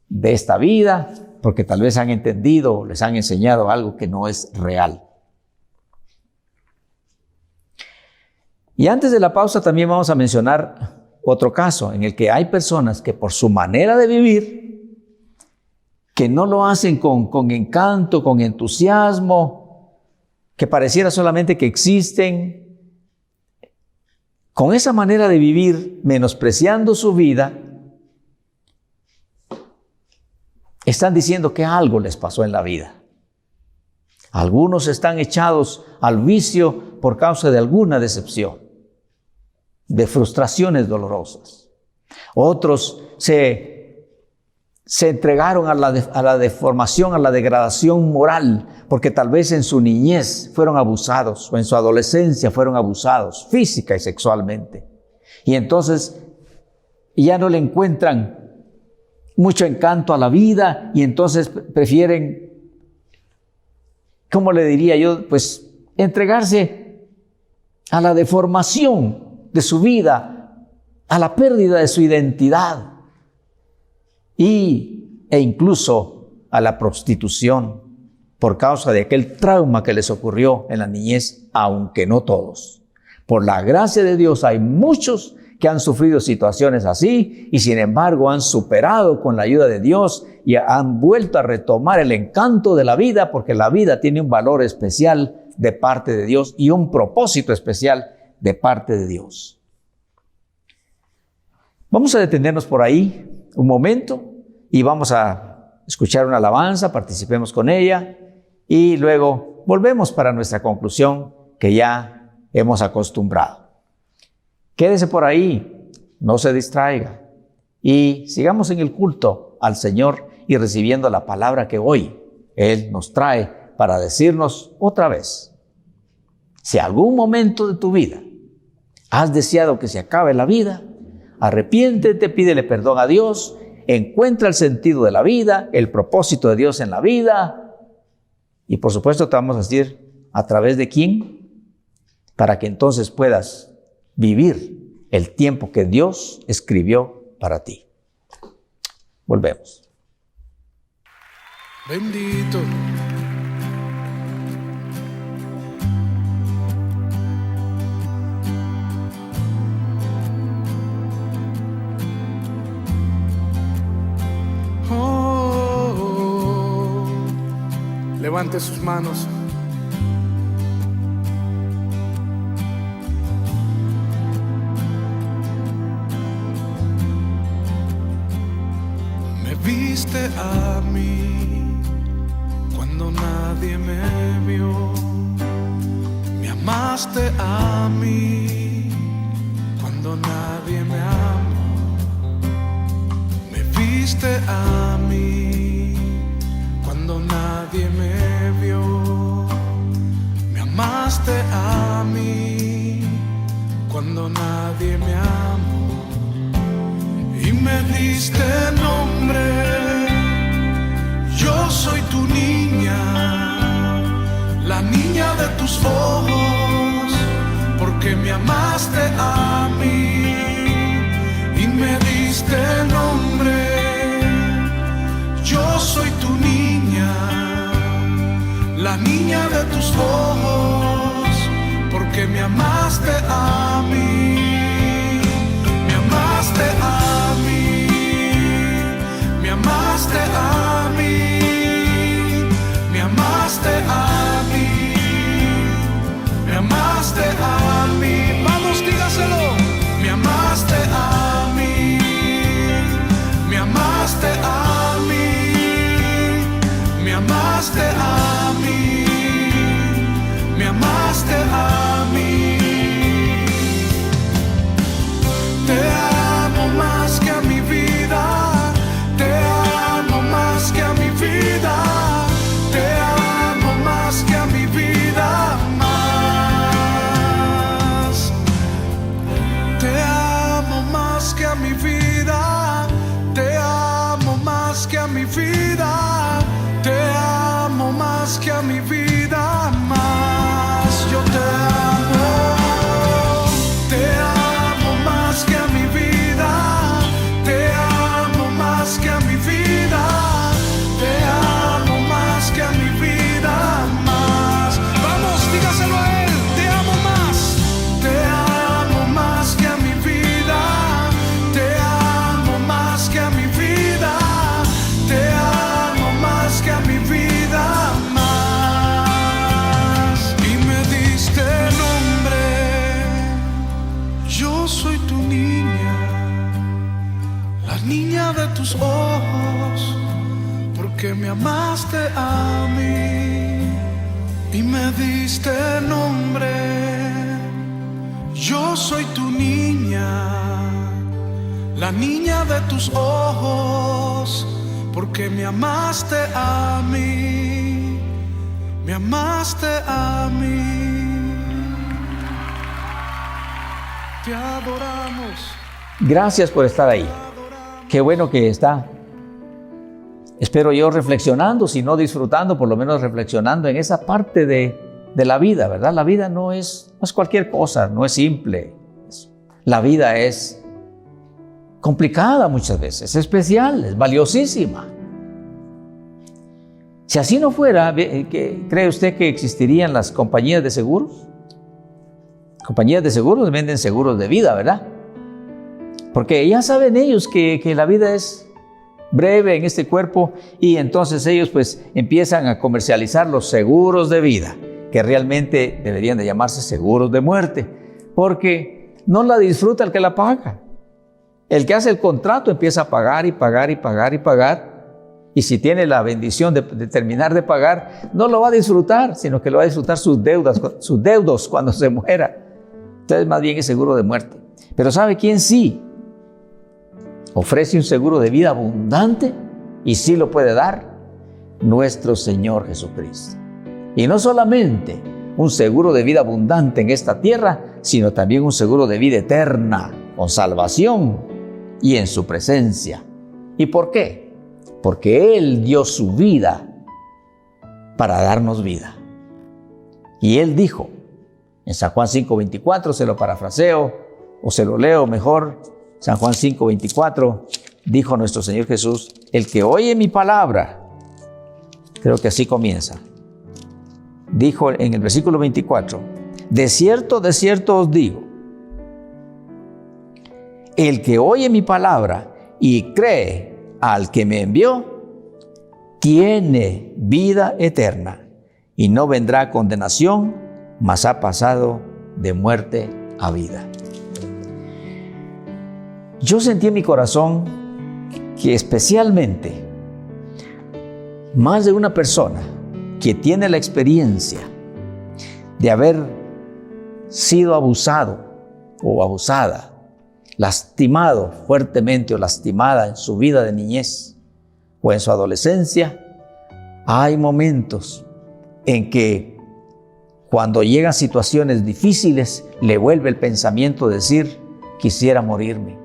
de esta vida, porque tal vez han entendido o les han enseñado algo que no es real. Y antes de la pausa también vamos a mencionar otro caso en el que hay personas que por su manera de vivir, que no lo hacen con encanto, con entusiasmo, que pareciera solamente que existen, con esa manera de vivir, menospreciando su vida, están diciendo que algo les pasó en la vida. Algunos están echados al vicio por causa de alguna decepción, de frustraciones dolorosas. Otros se entregaron a la deformación, a la degradación moral, porque tal vez en su niñez fueron abusados o en su adolescencia fueron abusados física y sexualmente. Y entonces ya no le encuentran mucho encanto a la vida y entonces prefieren, ¿cómo le diría yo? Pues entregarse a la deformación de su vida, a la pérdida de su identidad e incluso a la prostitución por causa de aquel trauma que les ocurrió en la niñez, aunque no todos. Por la gracia de Dios hay muchos que han sufrido situaciones así y sin embargo han superado con la ayuda de Dios y han vuelto a retomar el encanto de la vida, porque la vida tiene un valor especial de parte de Dios y un propósito especial de parte de Dios. Vamos a detenernos por ahí un momento y vamos a escuchar una alabanza, participemos con ella y luego volvemos para nuestra conclusión que ya hemos acostumbrado. Quédese por ahí, no se distraiga y sigamos en el culto al Señor y recibiendo la palabra que hoy Él nos trae para decirnos otra vez. Si algún momento de tu vida has deseado que se acabe la vida, arrepiéntete, pídele perdón a Dios, encuentra el sentido de la vida, el propósito de Dios en la vida y por supuesto te vamos a decir a través de quién, para que entonces puedas vivir el tiempo que Dios escribió para ti. Volvemos. Bendito. Levante sus manos. Me viste a mí cuando nadie me vio. Me amaste a mí cuando nadie me amó. Me viste a mí cuando nadie me vio. Me amaste a mí cuando nadie me amó. Y me diste nombre, yo soy tu niña, la niña de tus ojos, porque me amaste a mí. Y me diste nombre, yo soy tu niña, la niña de tus ojos, porque me amaste a mí. Me amaste a mí, me amaste a mí, me amaste a mí, me amaste a mí. Vamos, dígaselo. Me amaste a mí, me amaste a mí, me amaste a mí, me amaste a mí. a mi vida más. Yo te amo más que a mi vida, te amo más que a mi vida, te amo más que a mi vida más. Vamos, dígaselo a él, te amo más que a mi vida, te amo más que a mi vida, te amo más que a mi vida más. Y me diste nombre, yo soy tu niña, la niña de tus ojos, porque me amaste a mí. Y me diste nombre, yo soy tu niña, la niña de tus ojos, porque me amaste a mí, me amaste a mí. Te adoramos. Gracias por estar ahí. Qué bueno que está. Espero yo reflexionando, si no disfrutando, por lo menos reflexionando en esa parte de la vida, ¿verdad? La vida no es cualquier cosa, no es simple. La vida es complicada muchas veces, es especial, es valiosísima. Si así no fuera, ¿cree usted que existirían las compañías de seguros? Compañías de seguros venden seguros de vida, ¿verdad? Porque ya saben ellos que la vida es breve en este cuerpo, y entonces ellos pues empiezan a comercializar los seguros de vida, que realmente deberían de llamarse seguros de muerte, porque no la disfruta el que la paga. El que hace el contrato empieza a pagar y pagar y pagar y pagar, y si tiene la bendición de terminar de pagar, no lo va a disfrutar, sino que lo va a disfrutar sus deudos cuando se muera. Entonces más bien es seguro de muerte. Pero ¿sabe quién sí ofrece un seguro de vida abundante y sí lo puede dar? Nuestro Señor Jesucristo. Y no solamente un seguro de vida abundante en esta tierra, sino también un seguro de vida eterna, con salvación y en su presencia. ¿Y por qué? Porque Él dio su vida para darnos vida. Y Él dijo, en San Juan 5:24, se lo parafraseo o se lo leo mejor, San Juan 5:24, dijo nuestro Señor Jesús, el que oye mi palabra, creo que así comienza, dijo en el versículo 24, de cierto os digo, el que oye mi palabra y cree al que me envió, tiene vida eterna y no vendrá a condenación, mas ha pasado de muerte a vida. Yo sentí en mi corazón que especialmente más de una persona que tiene la experiencia de haber sido abusado o abusada, lastimado fuertemente o lastimada en su vida de niñez o en su adolescencia, hay momentos en que cuando llegan situaciones difíciles le vuelve el pensamiento de decir, quisiera morirme.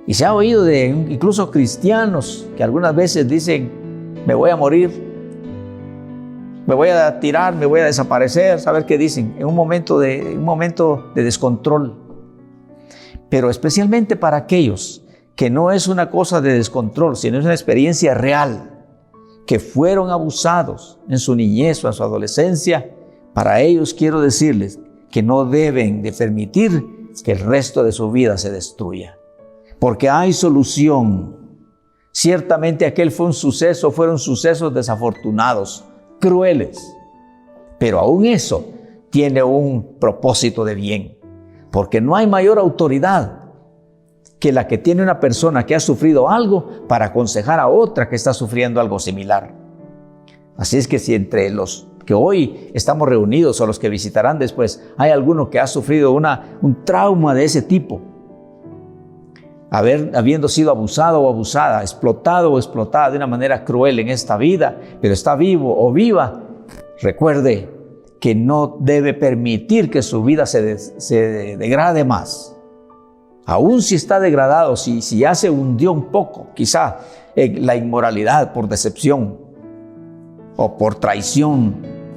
Y se ha oído de incluso cristianos que algunas veces dicen, me voy a morir, me voy a tirar, me voy a desaparecer, ¿saber qué dicen? En un momento de descontrol. Pero especialmente para aquellos que no es una cosa de descontrol, sino es una experiencia real, que fueron abusados en su niñez o en su adolescencia, para ellos quiero decirles que no deben de permitir que el resto de su vida se destruya. Porque hay solución. Ciertamente aquel fueron sucesos desafortunados, crueles, pero aún eso tiene un propósito de bien, porque no hay mayor autoridad que la que tiene una persona que ha sufrido algo para aconsejar a otra que está sufriendo algo similar. Así es que si entre los que hoy estamos reunidos o los que visitarán después, hay alguno que ha sufrido un trauma de ese tipo, habiendo sido abusado o abusada, explotado o explotada de una manera cruel en esta vida, pero está vivo o viva, recuerde que no debe permitir que su vida se degrade más. Aún si está degradado, si ya se hundió un poco, quizá en la inmoralidad por decepción, o por traición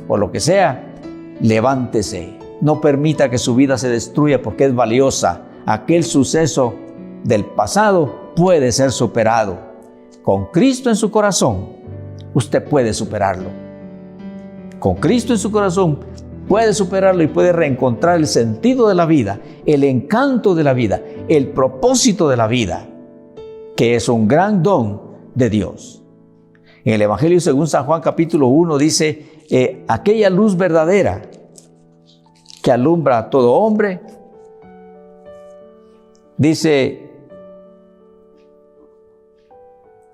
o lo que sea, levántese. No permita que su vida se destruya porque es valiosa. Aquel suceso del pasado puede ser superado. Con Cristo en su corazón, usted puede superarlo. Con Cristo en su corazón, puede superarlo y puede reencontrar el sentido de la vida, el encanto de la vida, el propósito de la vida, que es un gran don de Dios. En el Evangelio según San Juan capítulo 1 dice, aquella luz verdadera que alumbra a todo hombre, dice,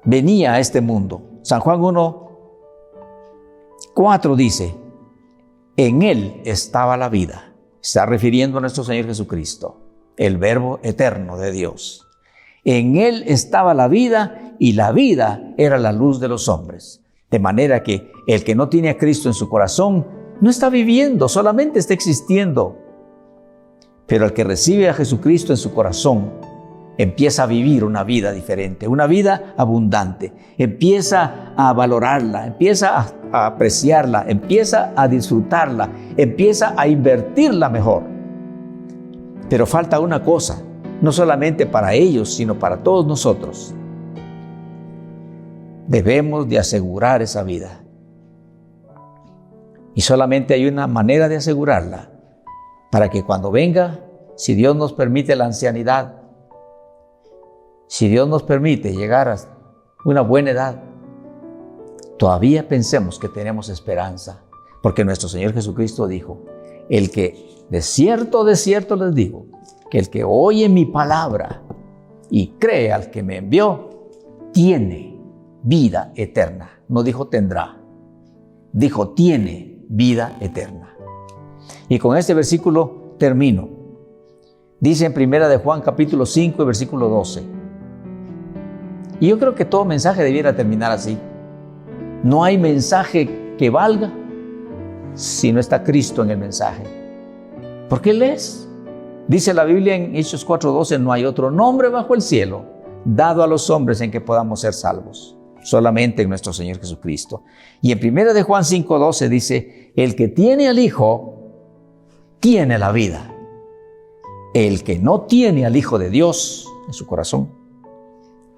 venía a este mundo. San Juan 1:4 dice, en Él estaba la vida. Está refiriendo a nuestro Señor Jesucristo, el Verbo eterno de Dios. En Él estaba la vida y la vida era la luz de los hombres. De manera que el que no tiene a Cristo en su corazón no está viviendo, solamente está existiendo. Pero el que recibe a Jesucristo en su corazón empieza a vivir una vida diferente, una vida abundante. Empieza a valorarla, empieza a apreciarla, empieza a disfrutarla, empieza a invertirla mejor. Pero falta una cosa, no solamente para ellos, sino para todos nosotros. Debemos de asegurar esa vida. Y solamente hay una manera de asegurarla, para que cuando venga, si Dios nos permite la ancianidad, si Dios nos permite llegar a una buena edad, todavía pensemos que tenemos esperanza, porque nuestro Señor Jesucristo dijo, de cierto les digo, que el que oye mi palabra y cree al que me envió, tiene vida eterna. No dijo tendrá, dijo tiene vida eterna. Y con este versículo termino. Dice en 1 de Juan capítulo 5 y versículo 12. Y yo creo que todo mensaje debiera terminar así. No hay mensaje que valga si no está Cristo en el mensaje. Porque Él es. Dice la Biblia en Hechos 4:12, no hay otro nombre bajo el cielo dado a los hombres en que podamos ser salvos. Solamente en nuestro Señor Jesucristo. Y en 1 de Juan 5:12 dice, el que tiene al Hijo, tiene la vida. El que no tiene al Hijo de Dios en su corazón,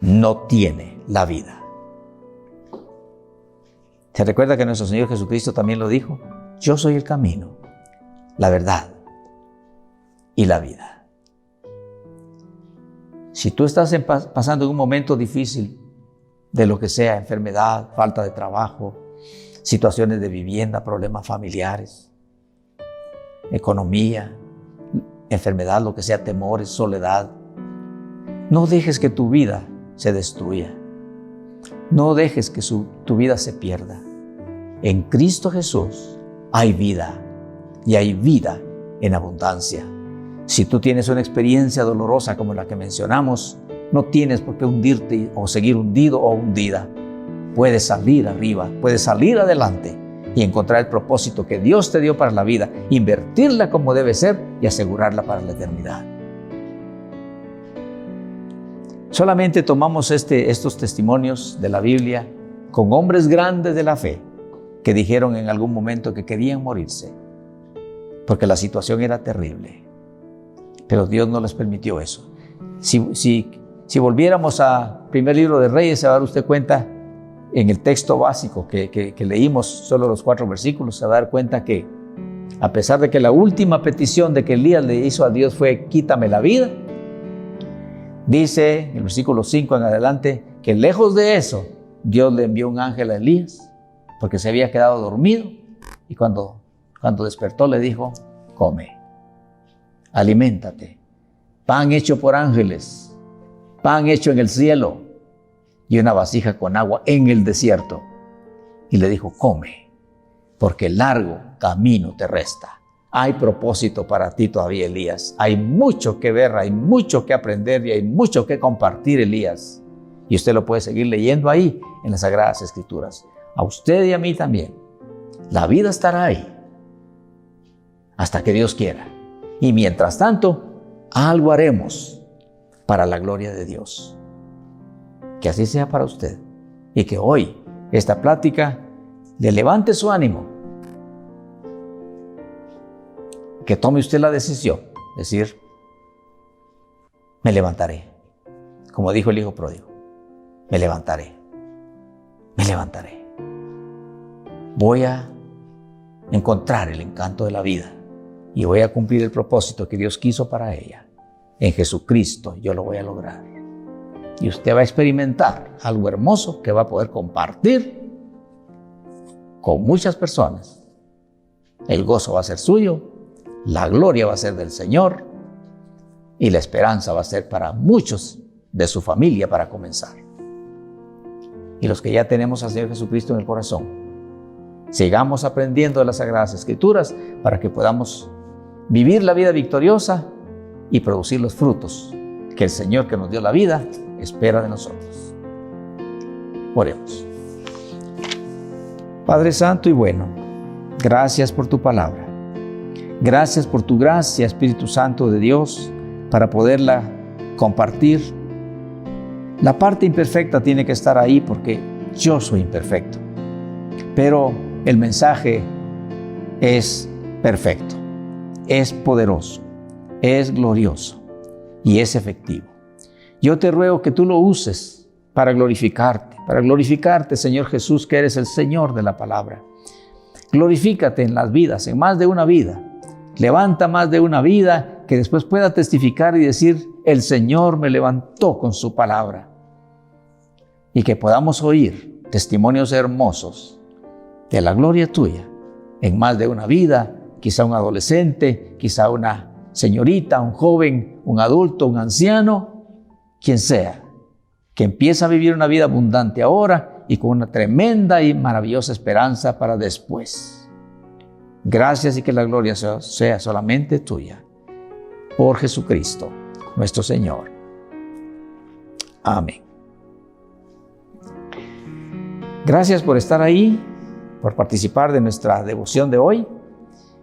no tiene la vida. ¿Se recuerda que nuestro Señor Jesucristo también lo dijo? Yo soy el camino, la verdad y la vida. Si tú estás pasando en un momento difícil, de lo que sea, enfermedad, falta de trabajo, situaciones de vivienda, problemas familiares, economía, enfermedad, lo que sea, temores, soledad, no dejes que tu vida se destruya. No dejes que tu vida se pierda. En Cristo Jesús hay vida y hay vida en abundancia. Si tú tienes una experiencia dolorosa como la que mencionamos, no tienes por qué hundirte o seguir hundido o hundida. Puedes salir arriba, puedes salir adelante y encontrar el propósito que Dios te dio para la vida, invertirla como debe ser y asegurarla para la eternidad. Solamente tomamos estos testimonios de la Biblia con hombres grandes de la fe que dijeron en algún momento que querían morirse porque la situación era terrible. Pero Dios no les permitió eso. Si volviéramos al primer libro de Reyes, se va a dar usted cuenta en el texto básico que leímos, solo los 4 versículos, se va a dar cuenta que a pesar de que la última petición de que Elías le hizo a Dios fue quítame la vida, dice en el versículo 5 en adelante que lejos de eso, Dios le envió un ángel a Elías porque se había quedado dormido y cuando despertó le dijo, come, aliméntate, pan hecho por ángeles, pan hecho en el cielo y una vasija con agua en el desierto. Y le dijo, come, porque largo camino te resta. Hay propósito para ti todavía, Elías. Hay mucho que ver, hay mucho que aprender y hay mucho que compartir, Elías. Y usted lo puede seguir leyendo ahí en las Sagradas Escrituras. A usted y a mí también. La vida estará ahí hasta que Dios quiera. Y mientras tanto, algo haremos para la gloria de Dios. Que así sea para usted y que hoy esta plática le levante su ánimo, que tome usted la decisión, decir, me levantaré, como dijo el hijo pródigo, me levantaré, me levantaré. Voy a encontrar el encanto de la vida y voy a cumplir el propósito que Dios quiso para ella. En Jesucristo yo lo voy a lograr. Y usted va a experimentar algo hermoso que va a poder compartir con muchas personas. El gozo va a ser suyo, la gloria va a ser del Señor y la esperanza va a ser para muchos de su familia para comenzar. Y los que ya tenemos al Señor Jesucristo en el corazón, sigamos aprendiendo de las Sagradas Escrituras para que podamos vivir la vida victoriosa y producir los frutos que el Señor que nos dio la vida espera de nosotros. Oremos. Padre Santo y bueno, gracias por tu palabra. Gracias por tu gracia, Espíritu Santo de Dios, para poderla compartir. La parte imperfecta tiene que estar ahí porque yo soy imperfecto. Pero el mensaje es perfecto, es poderoso, es glorioso y es efectivo. Yo te ruego que tú lo uses para glorificarte, Señor Jesús, que eres el Señor de la palabra. Glorifícate en las vidas, en más de una vida. Levanta más de una vida que después pueda testificar y decir, el Señor me levantó con su palabra. Y que podamos oír testimonios hermosos de la gloria tuya en más de una vida, quizá un adolescente, quizá una señorita, un joven, un adulto, un anciano, quien sea, que empieza a vivir una vida abundante ahora y con una tremenda y maravillosa esperanza para después. Gracias y que la gloria sea solamente tuya. Por Jesucristo, nuestro Señor. Amén. Gracias por estar ahí, por participar de nuestra devoción de hoy,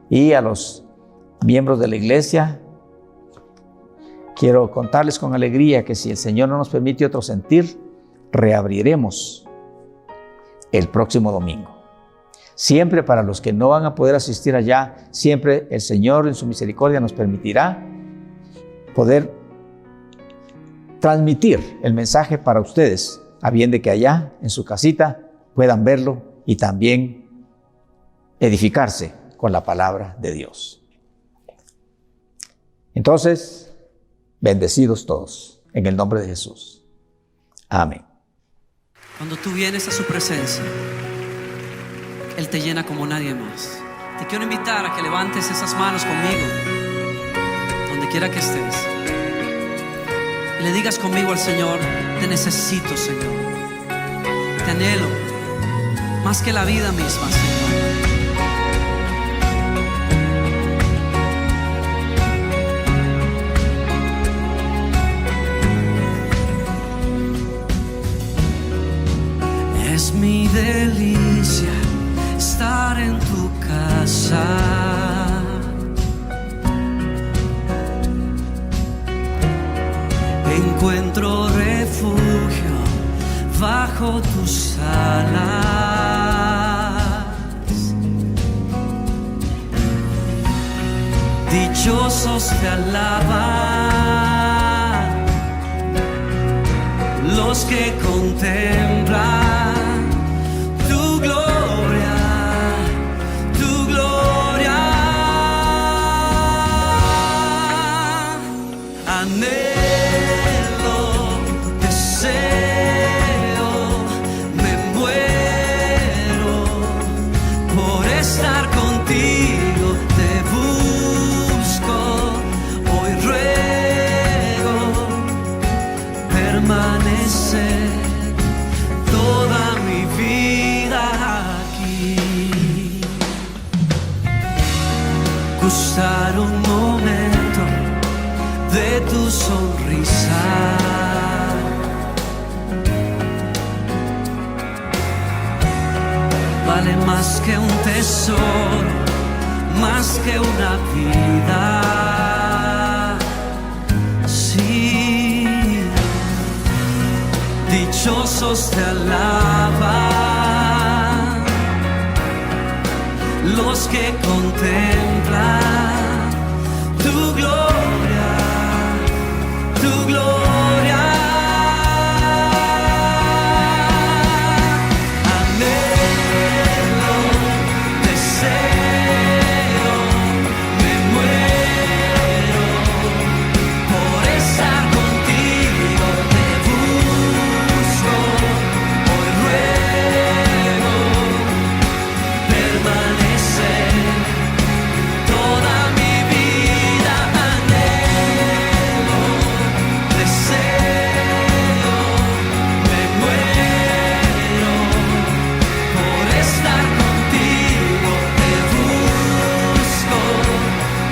y a los miembros de la iglesia, quiero contarles con alegría que si el Señor no nos permite otro sentir, reabriremos el próximo domingo. Siempre para los que no van a poder asistir allá, siempre el Señor en su misericordia nos permitirá poder transmitir el mensaje para ustedes, a bien de que allá en su casita puedan verlo y también edificarse con la palabra de Dios. Entonces, bendecidos todos en el nombre de Jesús. Amén. Cuando tú vienes a su presencia, Él te llena como nadie más. Te quiero invitar a que levantes esas manos conmigo, donde quiera que estés, y le digas conmigo al Señor, te necesito, Señor. Te anhelo más que la vida misma, Señor. Es mi delicia estar en tu casa. Encuentro refugio bajo tus alas. Dichosos te alaban los que contemplan tu gloria, tu gloria. Anhelo, deseo, me muero por estar contigo. Te busco, hoy ruego permanecer toda mi vida aquí. Gustar un momento de tu sonrisa, vale más que un tesoro, más que una vida. Sí, dichosos te alaban los que contemplan tu gloria, tu gloria. Anhelo, deseo, me muero por estar contigo, te busco, hoy ruego permanecer toda mi vida. Anhelo, deseo, me muero por estar contigo, te busco,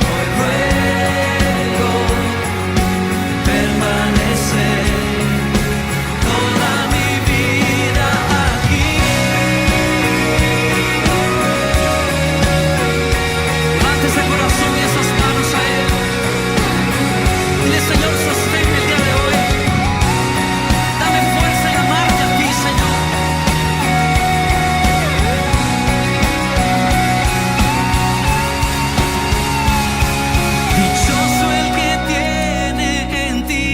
hoy ruego permanecer toda mi vida aquí. Levante ese corazón y esas manos a Él. Dile, Señor, sosténme el día de hoy. Dame fuerza en amarte a ti, Señor. Dichoso el que tiene en ti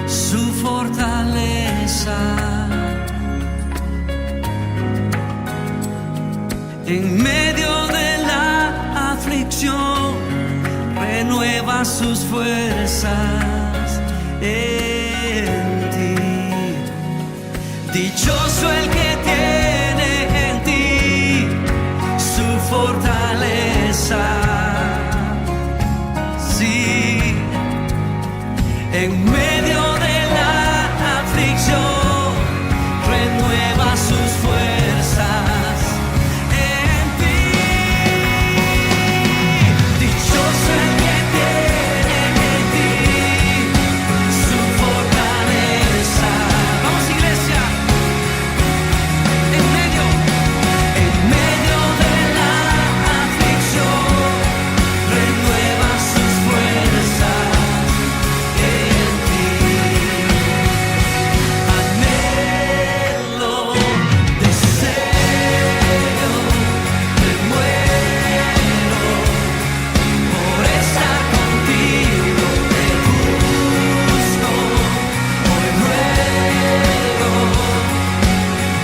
su fortaleza. En medio de la aflicción renueva sus fuerzas en ti. Dichoso el que tiene en ti su fortaleza. Sí, en medio de la aflicción renueva sus fuerzas en ti. Dichoso el que tiene en ti su fortaleza. Vamos, iglesia. En medio de la aflicción renueva sus fuerzas en ti. Anhelo, deseo, me muero por estar contigo, te busco, hoy ruego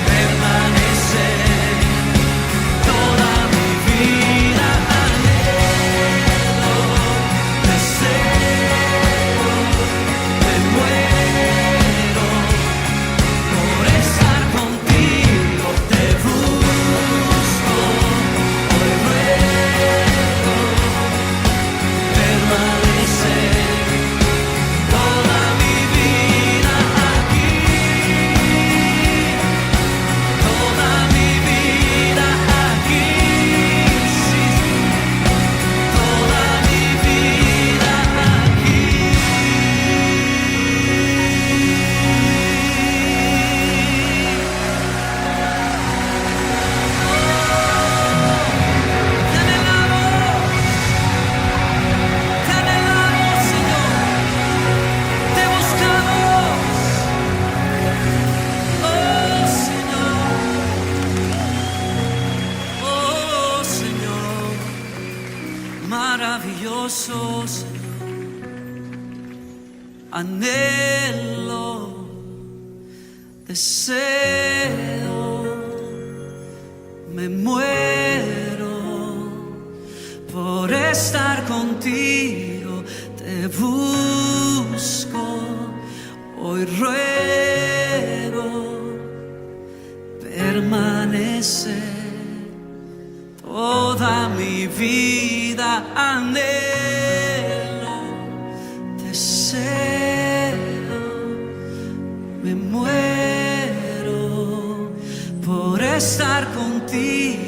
permanecer toda mi vida. Anhelo, deseo, me muero por estar contigo, te busco, hoy ruego permanecer toda mi vida aquí, toda mi vida aquí, sí, toda mi vida aquí. Te anhelamos, Señor, te buscamos, oh Señor, maravilloso Señor. Anhelo, deseo, me muero por estar contigo, te busco, hoy ruego permanecer toda mi vida. Anhelo, deseo, me muero por estar contigo,